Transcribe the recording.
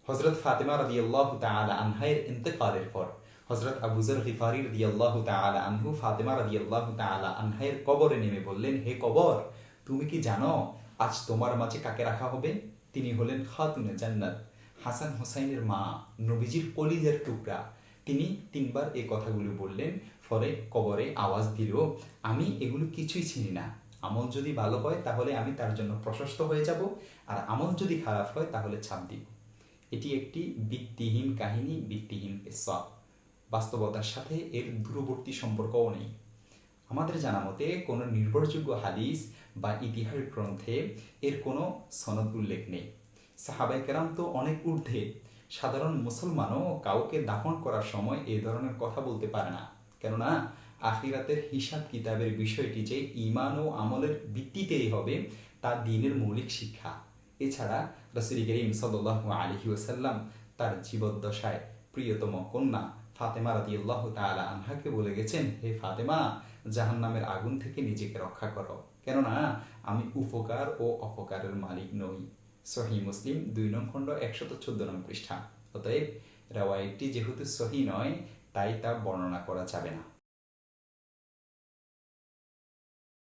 হযরত ফাতেমা রাদিয়াল্লাহু তাআলা আনহার ইন্তেকালের পর হযরত আবু যর গিফারি রাদিয়াল্লাহু তাআলা আনহু ফাতেমা রাদিয়াল্লাহু তাআলা আনহার কবরে নেমে বললেন, হে কবর, তুমি কি জানো আজ তোমার মাঝে কাকে রাখা হবে? তিনি হলেন খাতুনে জান্নাত, হাসান হোসাইনের মা, নবীজির কলিজার টুকরা। তিনি 3 বার এই কথাগুলো বললেন। পরে কবরে আওয়াজ দিল, আমি এগুলো কিছুই চিনি না। আমল যদি ভালো হয় তাহলে আমি তার জন্য প্রশস্ত হয়ে যাব, আর আমল যদি খারাপ হয় তাহলে ছাপ দিব। এটি একটি ভিত্তিহীন কাহিনী, ভিত্তিহীন কিসসা। বাস্তবতার সাথে এর দূরবর্তী সম্পর্কও নেই। আমাদের জানা মতে কোনো নির্ভরযোগ্য হাদিস বা ইতিহাস গ্রন্থে এর কোনো সনদ উল্লেখ নেই। সাহাবায়ে কেরাম তো অনেক ঊর্ধ্বে, সাধারণ মুসলমানও কাউকে দাফন করার সময় এই ধরনের কথা বলতে পারে না, কেননা আখিরাতের হিসাব কিতাবের বিষয়টি যে ঈমান ও আমলের ভিত্তিতেই হবে তা দ্বীনের মৌলিক শিক্ষা। এছাড়া রাসূল করিম সাল্লাল্লাহু আলাইহি ওয়াসাল্লাম তার জীবদ্দশায় প্রিয়তম কন্যা ফাতেমা রাদিয়াল্লাহু তাআলা আনহাকে বলে গেছেন, হে ফাতেমা, জাহান্নামের আগুন থেকে নিজেকে রক্ষা করো, কেননা আমি উপকার ও অপকারের মালিক নই। সহিহ মুসলিম 2 নং খণ্ড 114 নং পৃষ্ঠা। অতএব রেওয়ায়েতটি যেহেতু সহিহ নয়, তাই তা বর্ণনা করা যাবে না।